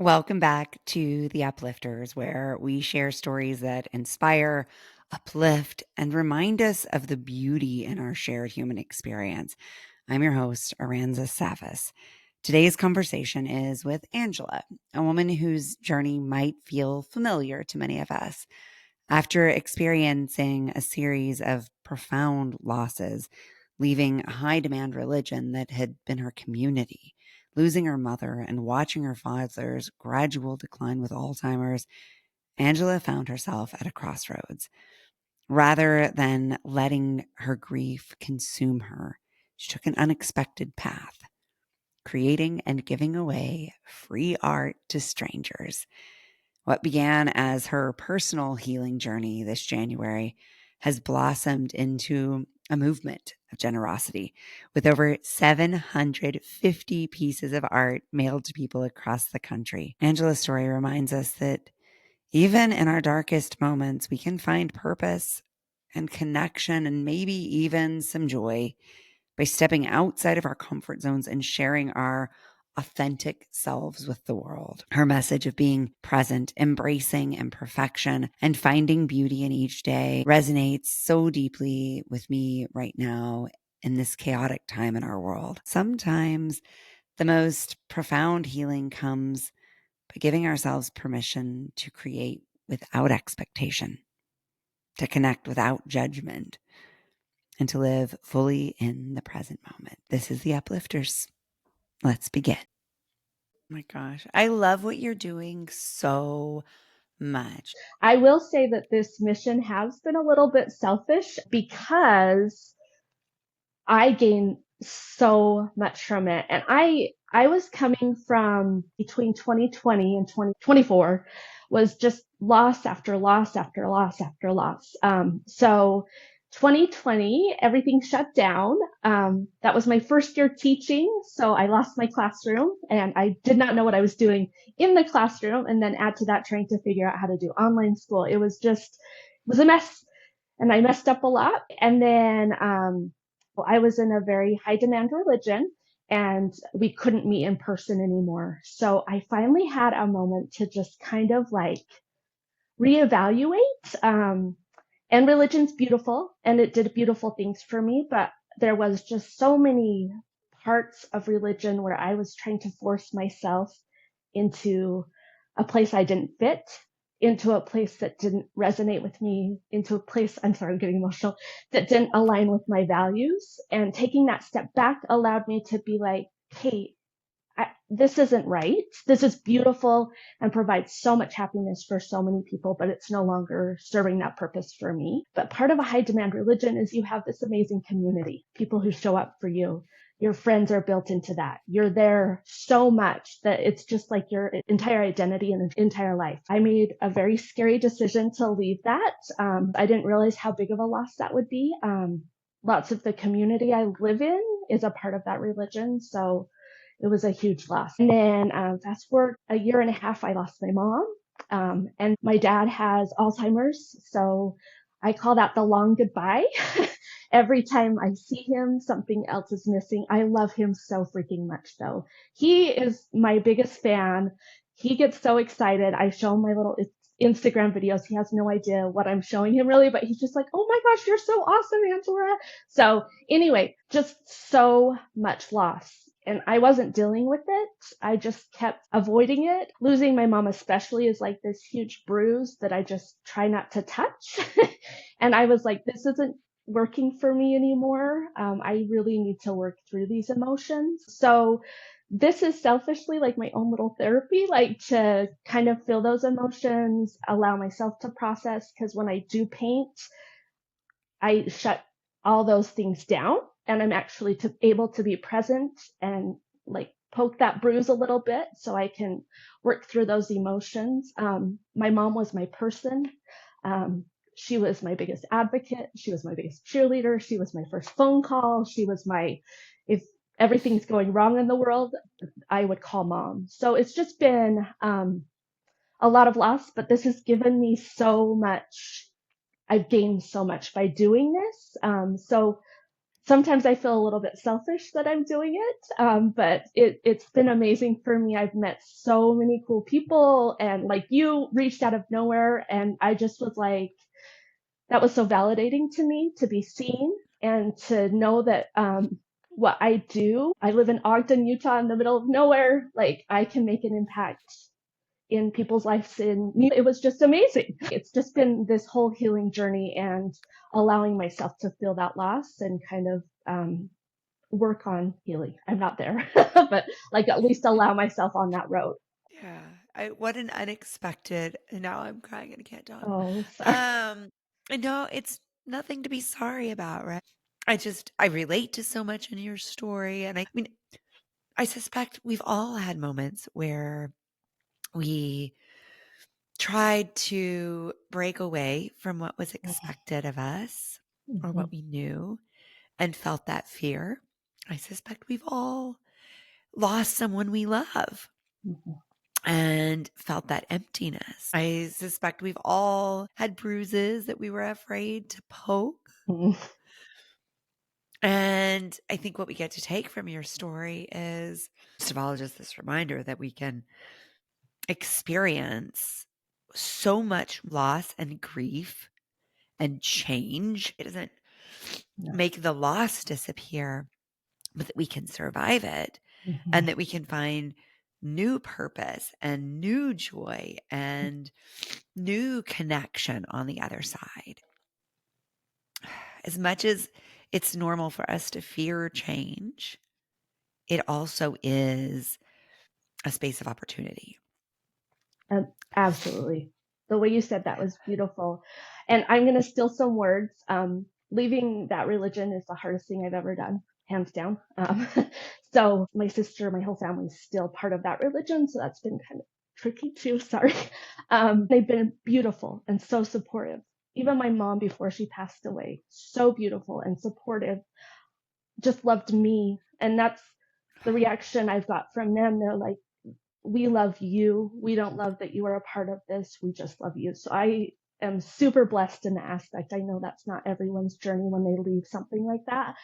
Welcome back to the Uplifters, where we share stories that inspire, uplift, and remind us of the beauty in our shared human experience. I'm your host, Aranza Savas. Today's conversation is with Angela, a woman whose journey might feel familiar to many of us. After experiencing a series of profound losses, leaving a high demand religion that had been her community, losing her mother, and watching her father's gradual decline with Alzheimer's, Angela found herself at a crossroads. Rather than letting her grief consume her, she took an unexpected path, creating and giving away free art to strangers. What began as her personal healing journey this January has blossomed into a movement of generosity with over 750 pieces of art mailed to people across the country. Angela's story reminds us that even in our darkest moments, we can find purpose and connection and maybe even some joy by stepping outside of our comfort zones and sharing our authentic selves with the world. Her message of being present, embracing imperfection, and finding beauty in each day resonates so deeply with me right now in this chaotic time in our world. Sometimes the most profound healing comes by giving ourselves permission to create without expectation, to connect without judgment, and to live fully in the present moment. This is the Uplifters. Let's begin. Oh my gosh. I love what you're doing so much. I will say that this mission has been a little bit selfish because I gain so much from it. And I was coming from between 2020 and 2024 was just loss after loss after loss after loss. So 2020, everything shut down. That was my first year teaching. So I lost my classroom and I did not know what I was doing in the classroom. And then add to that, trying to figure out how to do online school. It was a mess and I messed up a lot. And then, I was in a very high demand religion and we couldn't meet in person anymore. So I finally had a moment to just kind of like reevaluate. And religion's beautiful and it did beautiful things for me, but there was just so many parts of religion where I was trying to force myself into a place I didn't fit, into a place that didn't resonate with me, into a place, I'm sorry, I'm getting emotional, that didn't align with my values. And taking that step back allowed me to be like, hey, this isn't right. This is beautiful and provides so much happiness for so many people, but it's no longer serving that purpose for me. But part of a high demand religion is you have this amazing community, people who show up for you. Your friends are built into that. You're there so much that it's just like your entire identity and entire life. I made a very scary decision to leave that. I didn't realize how big of a loss that would be. Lots of the community I live in is a part of that religion. So it was a huge loss. And then fast forward a year and a half, I lost my mom. And my dad has Alzheimer's. So I call that the long goodbye. Every time I see him, something else is missing. I love him so freaking much, though. He is my biggest fan. He gets so excited. I show him my little Instagram videos. He has no idea what I'm showing him really, but he's just like, oh my gosh, you're so awesome, Angela. So anyway, just so much loss. And I wasn't dealing with it. I just kept avoiding it. Losing my mom especially is like this huge bruise that I just try not to touch. And I was like, this isn't working for me anymore. I really need to work through these emotions. So this is selfishly like my own little therapy, like to kind of feel those emotions, allow myself to process. Because when I do paint, I shut all those things down and I'm actually able to be present and like poke that bruise a little bit so I can work through those emotions. My mom was my person. She was my biggest advocate. She was my biggest cheerleader. She was my first phone call. She was if everything's going wrong in the world, I would call mom. So it's just been a lot of loss, but this has given me so much. I've gained so much by doing this. So sometimes I feel a little bit selfish that I'm doing it, but it's been amazing for me. I've met so many cool people, and like you reached out of nowhere, and I just was like, that was so validating to me to be seen and to know that what I do, I live in Ogden, Utah, in the middle of nowhere. Like I can make an impact in people's lives. It was just amazing. It's just been this whole healing journey and allowing myself to feel that loss and kind of work on healing. I'm not there, but like at least allow myself on that road. Yeah. What an unexpected, and now I'm crying and I can't talk. Oh, sorry. Um, no, it's nothing to be sorry about, right? I relate to so much in your story. And I mean, I suspect we've all had moments where we tried to break away from what was expected of us or Mm-hmm, what we knew and felt that fear. I suspect we've all lost someone we love mm-hmm, and felt that emptiness. I suspect we've all had bruises that we were afraid to poke. mm-hmm. And I think what we get to take from your story is, first of all, just this reminder that we can experience so much loss and grief and change. It doesn't Yes. make the loss disappear, but that we can survive it Mm-hmm. and that we can find new purpose and new joy and new connection on the other side. As much as it's normal for us to fear change, it also is a space of opportunity. Absolutely. The way you said that was beautiful. And I'm going to steal some words. Leaving that religion is the hardest thing I've ever done, hands down. So my sister, my whole family is still part of that religion. So that's been kind of tricky too. Sorry. They've been beautiful and so supportive. Even my mom, before she passed away, so beautiful and supportive, just loved me. And that's the reaction I've got from them. They're like, we love you. We don't love that you are a part of this. We just love you. So I am super blessed in the aspect. I know that's not everyone's journey when they leave something like that.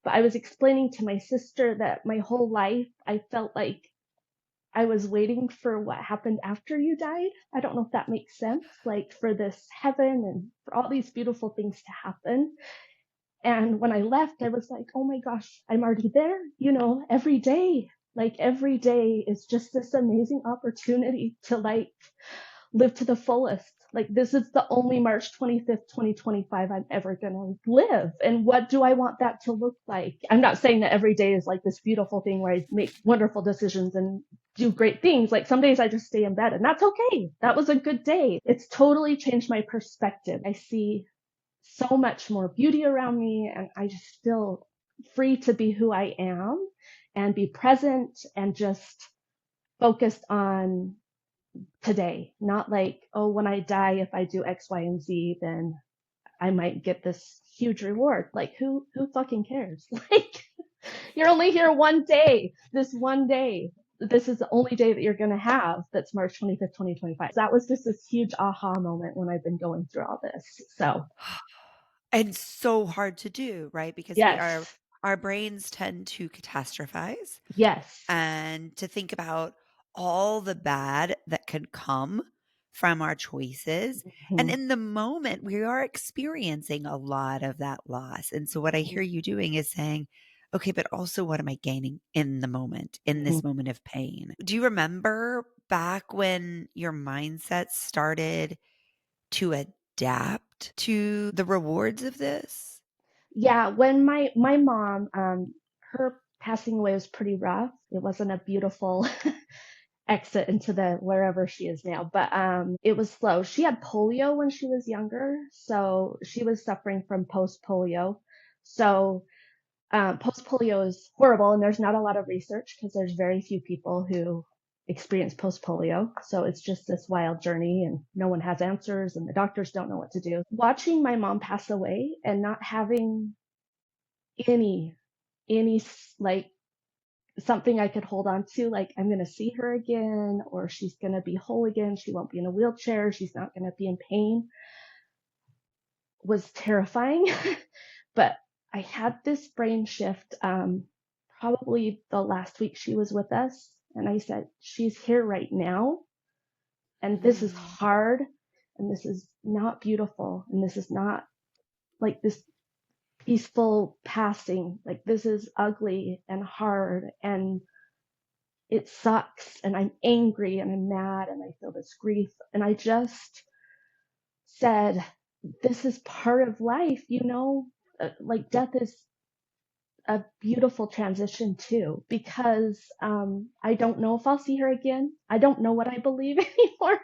But I was explaining to my sister that my whole life I felt like I was waiting for what happened after you died. I don't know if that makes sense. Like for this heaven and for all these beautiful things to happen. And when I left, I was like, oh my gosh, I'm already there. Every day, like every day is just this amazing opportunity to like live to the fullest. Like this is the only March 25th, 2025 I'm ever going to live. And what do I want that to look like? I'm not saying that every day is like this beautiful thing where I make wonderful decisions and do great things. Like some days I just stay in bed and that's okay. That was a good day. It's totally changed my perspective. I see so much more beauty around me and I just feel free to be who I am and be present and just focused on today. Not like, oh, when I die, if I do X, Y, and Z, then I might get this huge reward. Like who fucking cares? Like you're only here one day. This one day. This is the only day that you're going to have that's March 25th, 2025. That was just this huge aha moment when I've been going through all this. So, And so hard to do, right? Because yes, our brains tend to catastrophize yes. and to think about all the bad that could come from our choices. And Mhm, in the moment, we are experiencing a lot of that loss. And so, what I hear you doing is saying, okay, but also what am I gaining in the moment, in mhm. this moment of pain? Do you remember back when your mindset started to adapt to the rewards of this? Yeah, when my mom, her passing away was pretty rough. It wasn't a beautiful exit into the wherever she is now, but it was slow. She had polio when she was younger, so she was suffering from post polio. So post polio is horrible, and there's not a lot of research because there's very few people who experience post polio. So it's just this wild journey, and no one has answers, and the doctors don't know what to do. Watching my mom pass away and not having any any like something I could hold on to, like I'm going to see her again, or she's going to be whole again. She won't be in a wheelchair. She's not going to be in pain, was terrifying. But I had this brain shift probably the last week she was with us. And I said, she's here right now. And this is Mm. hard. And this is not beautiful. And this is not like this peaceful passing. Like this is ugly and hard. And it sucks. And I'm angry and I'm mad and I feel this grief. And I just said, this is part of life, like death is a beautiful transition too, because I don't know if I'll see her again. I don't know what I believe anymore.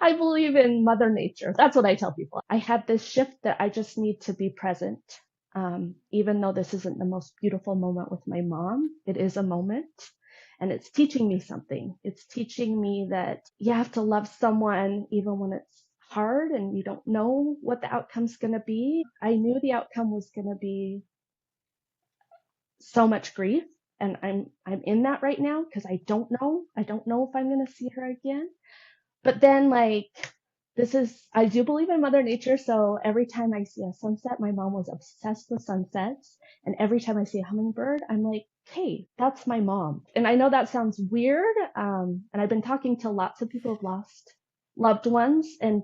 I believe in Mother Nature. That's what I tell people. I had this shift that I just need to be present. Even though this isn't the most beautiful moment with my mom, it is a moment. And it's teaching me something. It's teaching me that you have to love someone even when it's hard and you don't know what the outcome's going to be. I knew the outcome was going to be so much grief, and I'm in that right now because I don't know if I'm going to see her again. But then, like, this is, I do believe in Mother Nature. So every time I see a sunset, my mom was obsessed with sunsets. And every time I see a hummingbird, I'm like, hey, that's my mom. And I know that sounds weird. And I've been talking to lots of people who've lost loved ones. And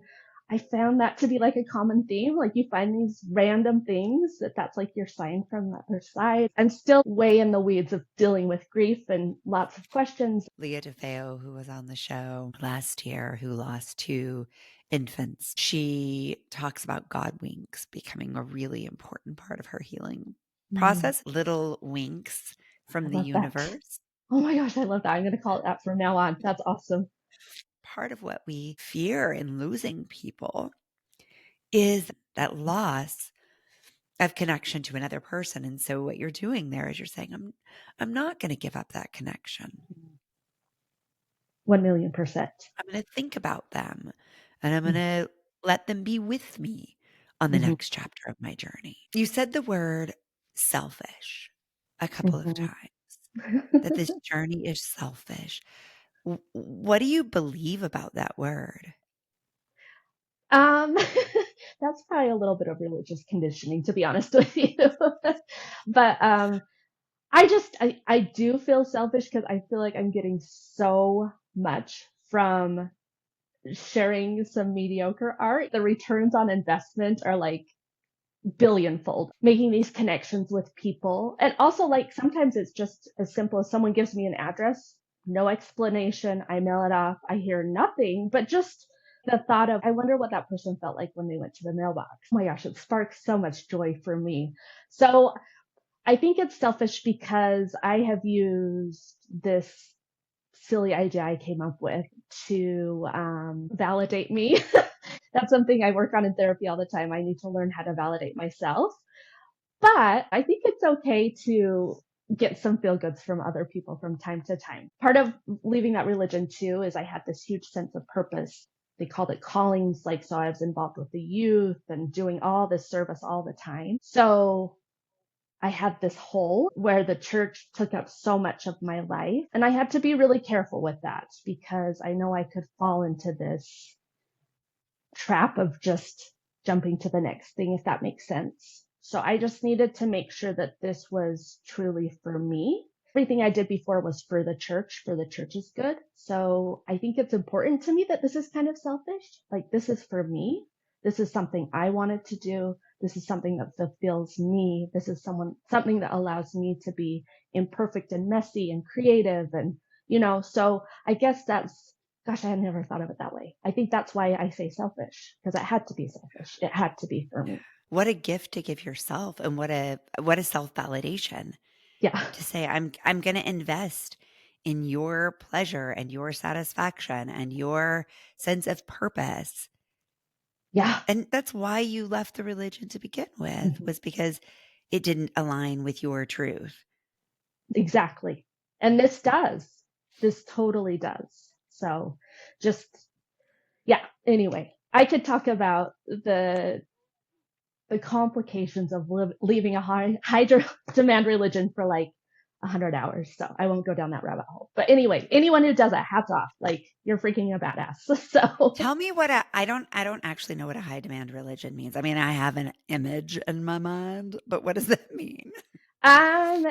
I found that to be like a common theme. Like you find these random things that's like your sign from the other side. I'm still way in the weeds of dealing with grief and lots of questions. Leah DeFeo, who was on the show last year, who lost two infants, she talks about God winks becoming a really important part of her healing Mm, process. Little winks I from the love that. universe. Oh my gosh, I love that. I'm going to call it that from now on. That's awesome. Part of what we fear in losing people is that loss of connection to another person. And so what you're doing there is you're saying, I'm not going to give up that connection. 1,000,000%. I'm going to think about them and I'm going Mm-hmm. to let them be with me on the next chapter of my journey. You said the word selfish a couple of Mm-hmm. times, that this journey is selfish. What do you believe about that word? um, that's probably a little bit of religious conditioning, to be honest with you. But I do feel selfish because I feel like I'm getting so much from sharing some mediocre art. The returns on investment are like billionfold, making these connections with people. And also, like, sometimes it's just as simple as someone gives me an address, no explanation. I mail it off. I hear nothing, but just the thought of, I wonder what that person felt like when they went to the mailbox. Oh my gosh, it sparks so much joy for me. So I think it's selfish because I have used this silly idea I came up with to validate me. That's something I work on in therapy all the time. I need to learn how to validate myself. But I think it's okay to get some feel goods from other people from time to time. Part of leaving that religion too is I had this huge sense of purpose. They called it callings. Like, so I was involved with the youth and doing all this service all the time. So I had this hole where the church took up so much of my life. And I had to be really careful with that because I know I could fall into this trap of just jumping to the next thing, if that makes sense. So I just needed to make sure that this was truly for me. Everything I did before was for the church's good. So I think it's important to me that this is kind of selfish. Like, this is for me. This is something I wanted to do. This is something that fulfills me. This is something that allows me to be imperfect and messy and creative. And, so I guess that's, gosh, I had never thought of it that way. I think that's why I say selfish, because it had to be selfish. It had to be for me. What a gift to give yourself, and what a self-validation Yeah. to say, I'm going to invest in your pleasure and your satisfaction and your sense of purpose. Yeah. And that's why you left the religion to begin with, Mhm. was because it didn't align with your truth. Exactly. And this does. This totally does. So just, yeah. Anyway, I could talk about the complications of leaving a high demand religion for like 100 hours. So I won't go down that rabbit hole. But anyway, anyone who does that, hats off. Like you're freaking a badass. So Tell me what a I don't actually know what a high demand religion means. I mean, I have an image in my mind, but what does that mean? um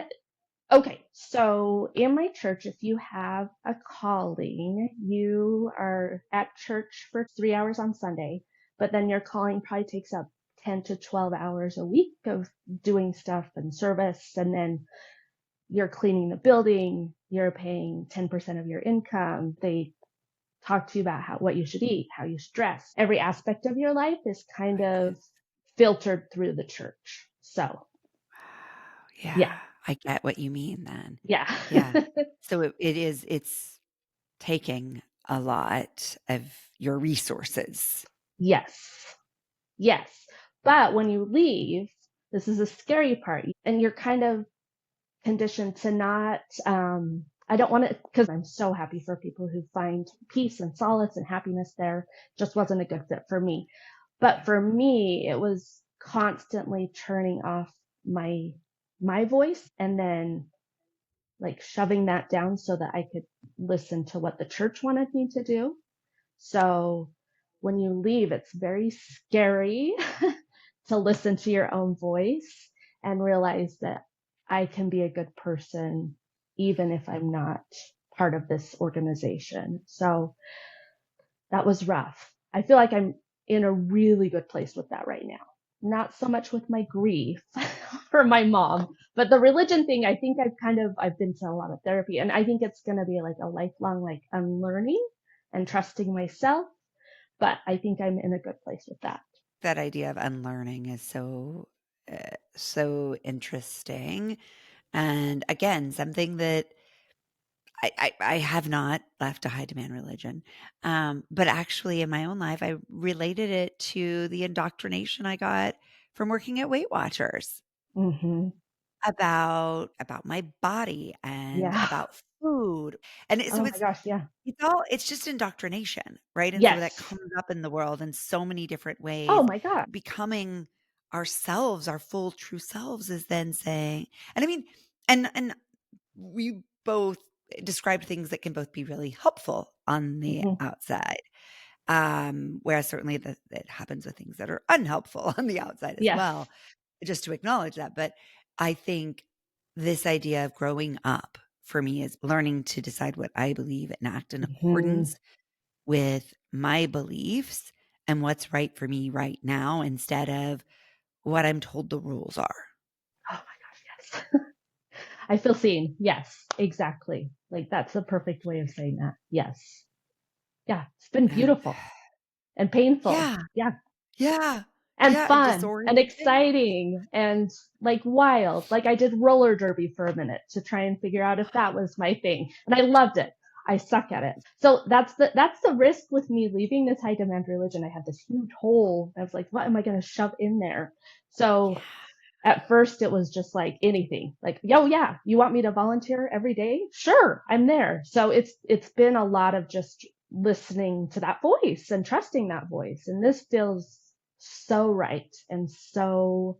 okay. So in my church, if you have a calling, you are at church for 3 hours on Sunday, but then your calling probably takes up 10 to 12 hours a week of doing stuff and service. And then you're cleaning the building, you're paying 10% of your income. They talk to you about what you should eat, how you should dress. Every aspect of your life is kind of Goodness. filtered through the church. So, Wow, yeah, yeah, I get what you mean then. yeah. Yeah. So it's taking a lot of your resources. Yes, yes. But when you leave, this is a scary part, and you're kind of conditioned to not, I don't want to, because I'm so happy for people who find peace and solace and happiness there. Just wasn't a good fit for me. But Yeah. for me, it was constantly turning off my voice and then like shoving that down so that I could listen to what the church wanted me to do. So when you leave, it's very scary to listen to your own voice and realize that I can be a good person even if I'm not part of this organization. So that was rough. I feel like I'm in a really good place with that right now. Not so much with my grief for my mom, but the religion thing, I think I've been to a lot of therapy, and I think it's going to be like a lifelong, like unlearning and trusting myself. But I think I'm in a good place with that. That idea of unlearning is so interesting, and again, something that I have not left a high demand religion, but actually in my own life, I related it to the indoctrination I got from working at Weight Watchers Hmm. about my body and Yeah. about food, and Oh my gosh. Yeah. it's just indoctrination, right? And so that Yes. comes up in the world in so many different Oh ways. my God. Becoming ourselves, our full true selves is then saying, and I mean, and we both described things that can both be really helpful on the Hmm. outside. Whereas certainly that happens with things that are unhelpful on the outside as Yes. well, just to acknowledge that. But I think this idea of growing up for me is learning to decide what I believe and act in Hmm. accordance with my beliefs and what's right for me right now instead of what I'm told the rules are. Oh my gosh. Yes. I feel seen. Yes, exactly. Like that's the perfect way of saying that. Yes. Yeah. It's been And beautiful and painful. yeah, Yeah. yeah, And yeah, and fun and disorienting. exciting and like wild. Like I did roller derby for a minute to try and figure out if that was my thing. And I loved it. I suck at it. So that's the risk with me leaving this high demand religion. I had this huge hole. I was like, what am I going to shove in there? So at first it was just like anything like, yo, yeah, you want me to volunteer every day? Sure, I'm there. So it's been a lot of just listening to that voice and trusting that voice. And this feels so right and so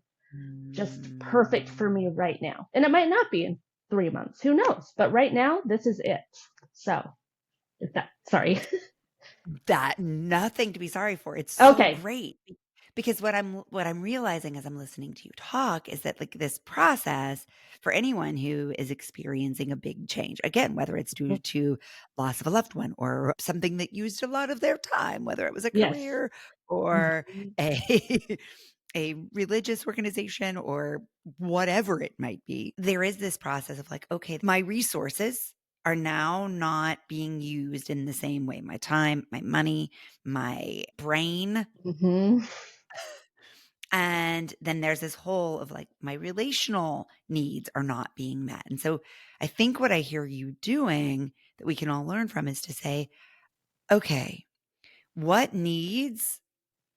just perfect for Mm. me right now. And it might not be in 3 months, who knows? But right now, this is it. So if that, sorry. That nothing to be sorry for. It's so Okay. great because what I'm realizing as I'm listening to you talk is that like this process for anyone who is experiencing a big change, again, whether it's due to loss of a loved one or something that used a lot of their time, whether it was a Yes. career or Mhm. a a religious organization or whatever it might be, there is this process of like, okay, my resources are now not being used in the same way. My time, my money, my brain. Mhm. And then there's this whole of like my relational needs are not being met. And so I think what I hear you doing that we can all learn from is to say, okay, what needs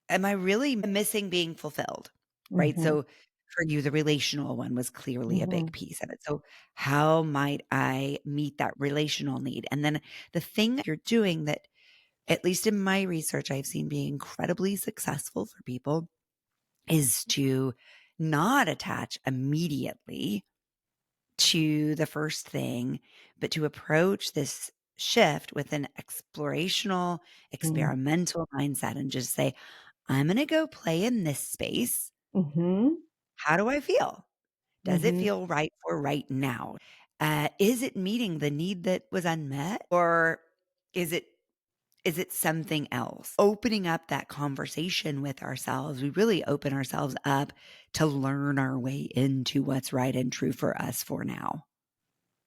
am I really missing being fulfilled? Right? Mhm. So for you, the relational one was clearly a big Mhm. piece of it. So how might I meet that relational need? And then the thing you're doing that, at least in my research, I've seen be incredibly successful for people is to not attach immediately to the first thing, but to approach this shift with an explorational, Mm. experimental mindset and just say, I'm going to go play in this space. Mhm. How do I feel? Does it Mhm. feel right for right now? Is it meeting the need that was unmet, or is it something else? Opening up that conversation with ourselves, we really open ourselves up to learn our way into what's right and true for us for now.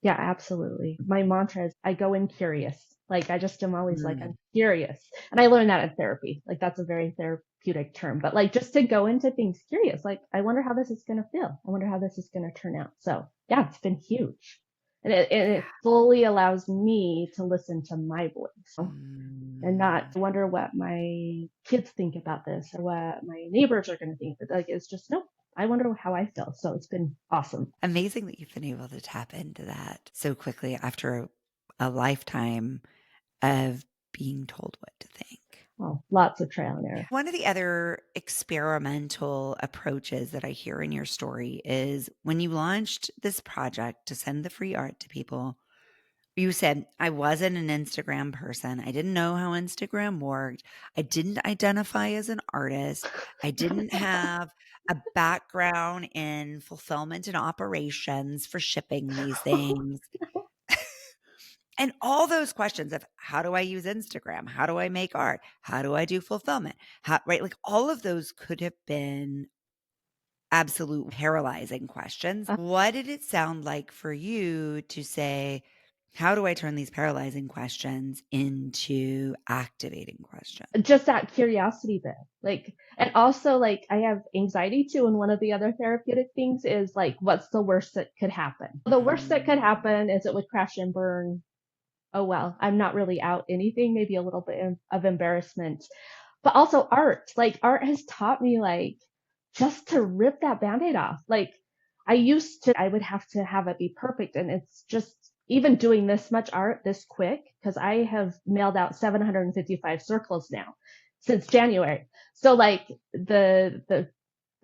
Yeah, absolutely. My mantra is I go in curious. Like I just am always like Mm. I'm curious. And I learned that in therapy. Like that's a very therapeutic term, but like just to go into things curious. Like I wonder how this is going to feel. I wonder how this is going to turn out. So, yeah, it's been huge. And it fully allows me to listen to my voice and not Mm. wonder what my kids think about this or what my neighbors are going to think. But like it's just nope. I wonder how I feel. So it's been awesome. Amazing that you've been able to tap into that so quickly after a lifetime of being told what to think. Well, lots of trial and error. One of the other experimental approaches that I hear in your story is when you launched this project to send the free art to people, you said, I wasn't an Instagram person. I didn't know how Instagram worked. I didn't identify as an artist. I didn't have a background in fulfillment and operations for shipping these things. And all those questions of how do I use Instagram? How do I make art? How do I do fulfillment? How, right? Like all of those could have been absolute paralyzing questions. What did it sound like for you to say, how do I turn these paralyzing questions into activating questions? Just that curiosity bit. Like, and also like I have anxiety too. And one of the other therapeutic things is like, what's the worst that could happen? The worst that could Mm, happen is it would crash and burn. Oh, well, I'm not really out anything, maybe a little bit of embarrassment, but also art. Like art has taught me like just to rip that band-aid off. Like I used to, I would have to have it be perfect. And it's just even doing this much art this quick, because I have mailed out 755 circles now since January. So like the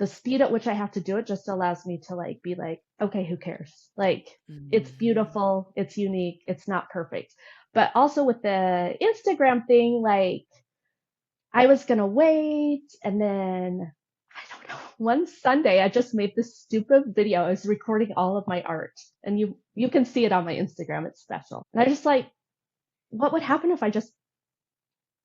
speed at which I have to do it just allows me to like be like, okay, who cares? Like it's mhm. beautiful, it's unique, it's not perfect. But also with the Instagram thing, like I was gonna wait, and then I don't know. One Sunday, I just made this stupid video. I was recording all of my art, and you can see it on my Instagram. It's special. And I just like, what would happen if I just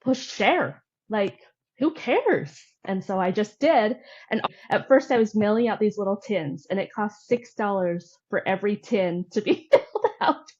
push share? Like, who cares? And so I just did. And at first, I was mailing out these little tins, and it cost $6 for every tin to be filled out.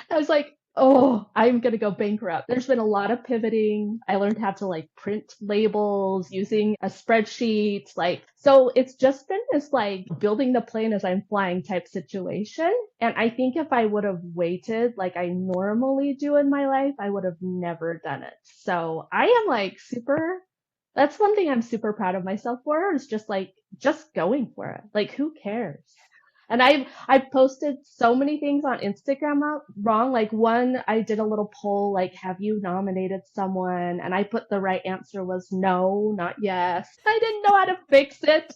I was like, oh, I'm gonna go bankrupt. There's been a lot of pivoting. I learned how to like print labels using a spreadsheet. Like, so it's just been this like building the plane as I'm flying type situation. And I think if I would have waited like I normally do in my life, I would have never done it. So I am like super, that's one thing I'm super proud of myself for is just like, just going for it. Like, who cares? And I've posted so many things on Instagram wrong. Like one, I did a little poll, like, have you nominated someone? And I put the right answer was no, not yes. I didn't know how to fix it.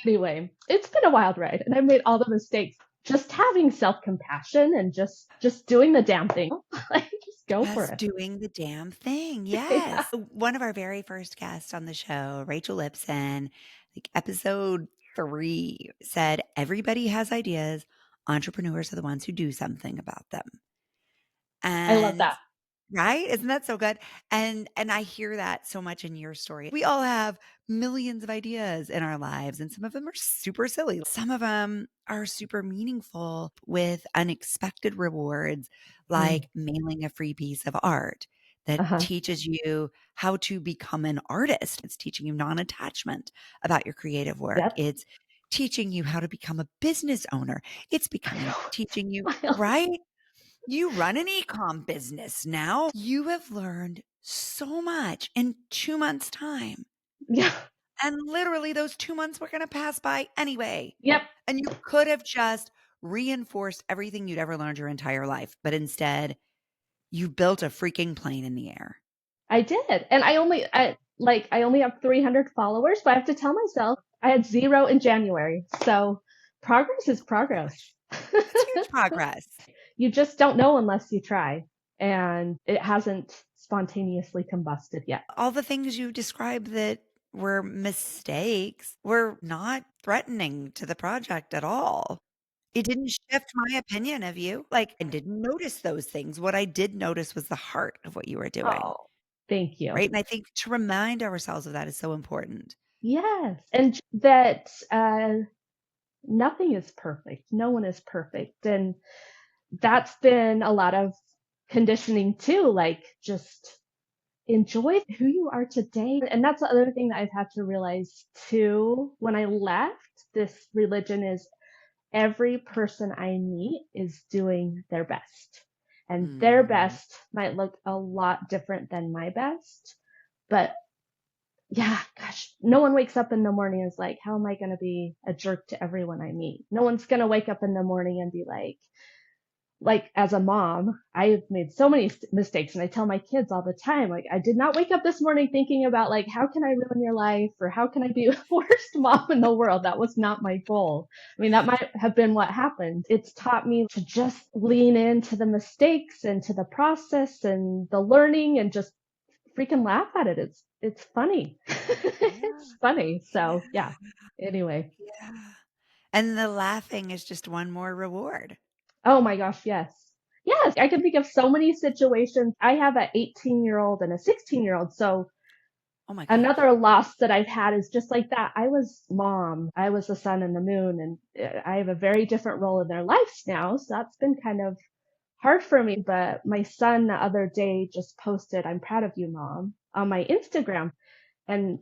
Anyway, it's been a wild ride, and I made all the mistakes. Just having self compassion and just doing the damn thing, like just go for Just it. doing the damn thing. Yeah. Yes. One of our very first guests on the show, Rachel Lipson, like episode 3, said, everybody has ideas. Entrepreneurs are the ones who do something about them. I love And that. right? Isn't that so good? And I hear that so much in your story. We all have millions of ideas in our lives, and some of them are super silly. Some of them are super meaningful with unexpected rewards, Mm. like mailing a free piece of art that Uh-huh. teaches you how to become an artist. It's teaching you non-attachment about your creative work. Yep. It's teaching you how to become a business owner. It's I becoming know. teaching you, Wild. right? You run an e-com business now. You have learned so much in 2 months' time. Yeah. And literally those 2 months were gonna pass by anyway. Yep. And you could have just reinforced everything you'd ever learned your entire life, but instead, you built a freaking plane in the air. I did. And I only have 300 followers, but I have to tell myself I had 0 in January. So progress is progress. That's huge progress. You just don't know unless you try. And it hasn't spontaneously combusted yet. All the things you described that were mistakes were not threatening to the project at all. It didn't shift my opinion of you. Like, I didn't notice those things. What I did notice was the heart of what you were doing, Oh, thank you. right? And I think to remind ourselves of that is so important. Yes. And that nothing is perfect. No one is perfect. And that's been a lot of conditioning too. Like, just enjoy who you are today. And that's the other thing that I've had to realize too when I left this religion is every person I meet is doing their best. And their Mm. best might look a lot different than my best. But yeah, gosh, no one wakes up in the morning and is like, how am I going to be a jerk to everyone I meet? No one's going to wake up in the morning and be like as a mom, I've made so many mistakes and I tell my kids all the time, like, I did not wake up this morning thinking about like, how can I ruin your life or how can I be the worst mom in the world? That was not my goal. I mean, that might have been what happened. It's taught me to just lean into the mistakes and to the process and the learning and just freaking laugh at it. It's funny. Yeah. It's funny. So Yeah. yeah. Anyway. Yeah. And the laughing is just one more reward. Oh my gosh, yes. Yes, I can think of so many situations. I have an 18-year-old and a 16-year-old. So Oh my gosh. another loss that I've had is just like that. I was mom. I was the sun and the moon, and I have a very different role in their lives now. So that's been kind of hard for me. But my son the other day just posted, "I'm proud of you, mom," on my Instagram. And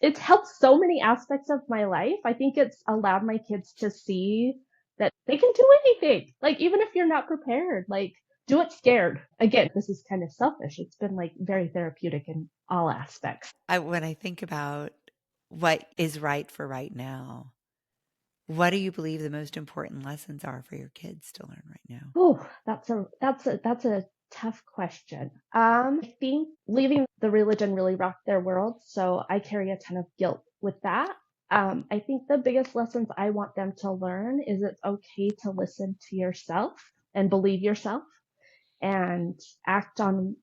it's helped so many aspects of my life. I think it's allowed my kids to see that they can do anything. Like, even if you're not prepared, like, do it scared. Again, this is kind of selfish. It's been like very therapeutic in all aspects. When I think about what is right for right now, what do you believe the most important lessons are for your kids to learn right now? Oh, that's a tough question. I think leaving the religion really rocked their world, so I carry a ton of guilt with that. I think the biggest lessons I want them to learn is it's okay to listen to yourself and believe yourself and act on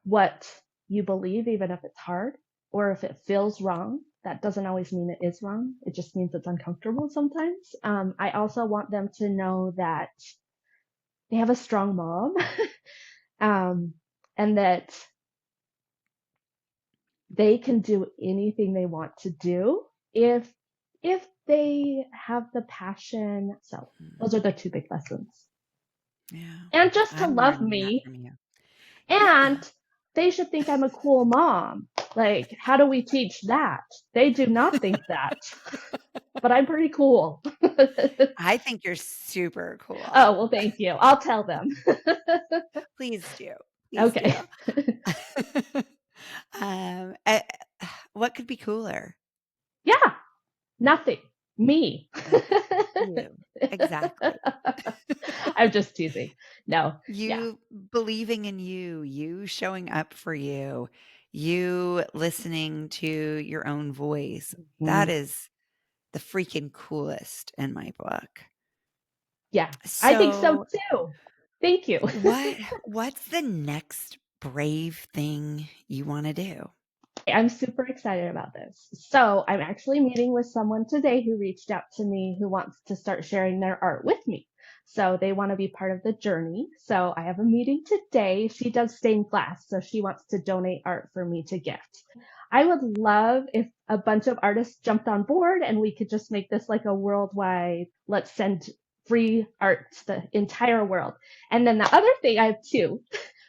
what you believe, even if it's hard or if it feels wrong. That doesn't always mean it is wrong. It just means it's uncomfortable sometimes. I also want them to know that they have a strong mom, um, and that they can do anything they want to do if they have the passion. So those are Mm, the two big lessons. yeah. And just to I'm love learning that me, from you. Yeah. and they should think I'm a cool mom. Like, how do we teach that? They do not think that, but I'm pretty cool. I think you're super cool. Oh, well, thank you. I'll tell them. Please do. Please do. Okay. Um, eh, what could be cooler? Yeah, nothing. Me. Nothing. You. Exactly. I'm just teasing. No. Yeah. You believing in you, you showing up for you, you listening to your own voice. That Mm, is the freaking coolest in my book. yeah. I think so So, too. Thank you. what's the next brave thing you want to do? I'm super excited about this. So, I'm actually meeting with someone today who reached out to me who wants to start sharing their art with me. So, they want to be part of the journey. So, I have a meeting today. She does stained glass, so she wants to donate art for me to gift. I would love if a bunch of artists jumped on board and we could just make this like a worldwide, let's send free art to the entire world. And then the other thing I have two,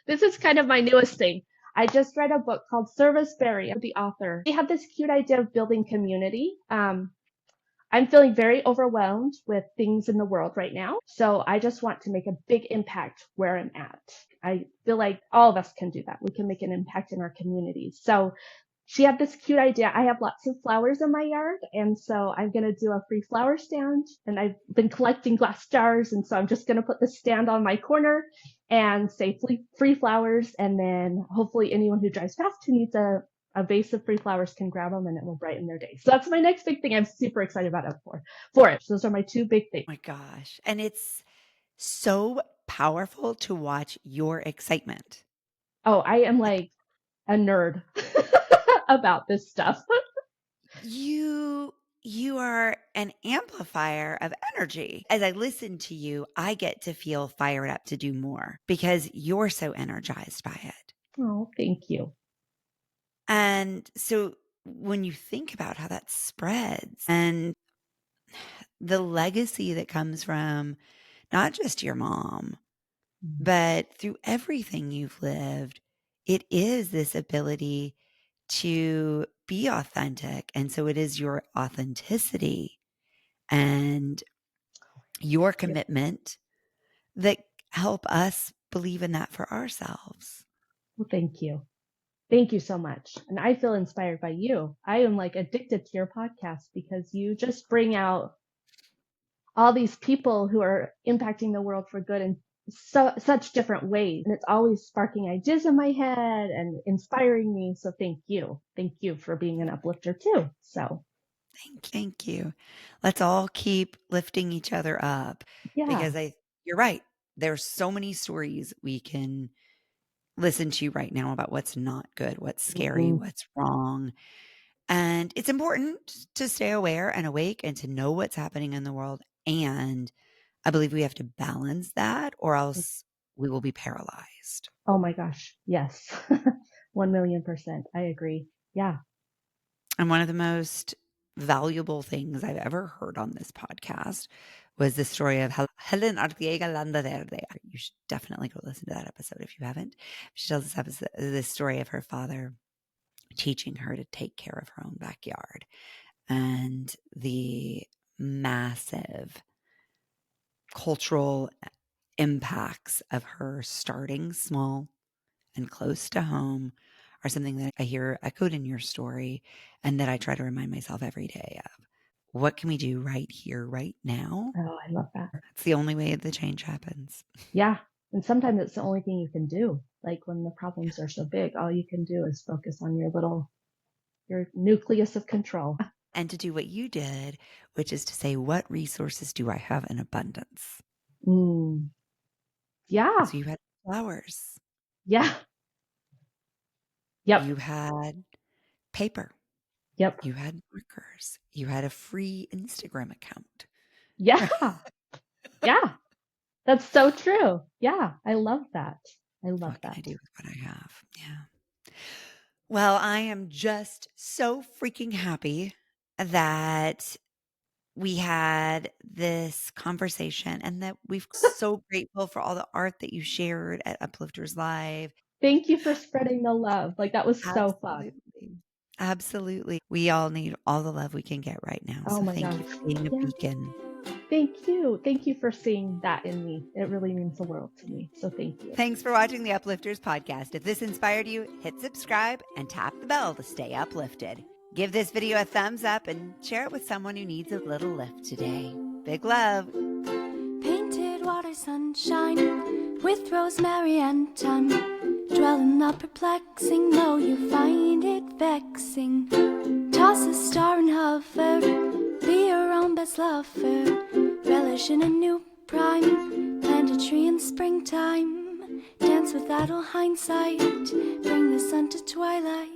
this is kind of my newest thing. I just read a book called Service Berry, the author. He had this cute idea of building community. I'm feeling very overwhelmed with things in the world right now. So I just want to make a big impact where I'm at. I feel like all of us can do that. We can make an impact in our communities. So she had this cute idea. I have lots of flowers in my yard, and so I'm going to do a free flower stand. And I've been collecting glass jars, and so I'm just going to put the stand on my corner and say free flowers. And then hopefully anyone who drives past who needs a vase of free flowers can grab them and it will brighten their day. So that's my next big thing. I'm super excited about it for it. So those are my two big things. Oh my gosh. And it's so powerful to watch your excitement. Oh, I am Like like a nerd about this stuff. you you are an amplifier of energy. As I listen to you, I get to feel fired up to do more because you're so energized by it. Oh, thank you. And so when you think about how that spreads and the legacy that comes from not just your mom, Mm. but through everything you've lived, it is this ability to be authentic. And so it is your authenticity and your Yep. commitment that help us believe in that for ourselves. Well, thank you. Thank you so much. And I feel inspired by you. I am like addicted to your podcast because you just bring out all these people who are impacting the world for good in such different ways. And it's always sparking ideas in my head and inspiring me. So thank you. Thank you for being an uplifter too. So Thank you. Let's all keep lifting each other up yeah. because you're right. There's so many stories we can listen to right now about what's not good, what's scary, Mhm. what's wrong. And it's important to stay aware and awake and to know what's happening in the world. And I believe we have to balance that or else we will be paralyzed. Oh my gosh. Yes. 1,000,000%. I agree. Yeah. And one of the most valuable things I've ever heard on this podcast was the story of Helen Artiega Landaverde. You should definitely go listen to that episode if you haven't. She tells this story of her father teaching her to take care of her own backyard and the massive cultural impacts of her starting small and close to home are something that I hear echoed in your story and that I try to remind myself every day of. What can we do right here, right now? Oh, I love that. It's the only way the change happens. Yeah. And sometimes it's the only thing you can do. Like when the problems are so big, all you can do is focus on your nucleus of control. And to do what you did, which is to say, what resources do I have in abundance? Mm. Yeah. So you had flowers, Yeah. Yep. you had paper, Yep. you had markers, you had a free Instagram account. Yeah. Yeah. That's so true. Yeah. I love that. I love What can that. I do with what I have? Yeah. Well, I am just so freaking happy that we had this conversation and that we've so grateful for all the art that you shared at Uplifters Live. Thank you for spreading the love. Like that was so fun. Absolutely. Absolutely. We all need all the love we can get right now. Oh So my thank gosh. you for being a Yeah. beacon. Thank you. Thank you for seeing that in me. It really means the world to me. So thank you. Thanks for watching the Uplifters podcast. If this inspired you, hit subscribe and tap the bell to stay uplifted. Give this video a thumbs up and share it with someone who needs a little lift today. Big love. Painted water sunshine with rosemary and thyme. Dwell in the perplexing, though you find it vexing. Toss a star and hover, be your own best lover. Relish in a new prime, plant a tree in springtime. Dance with idle hindsight, bring the sun to twilight.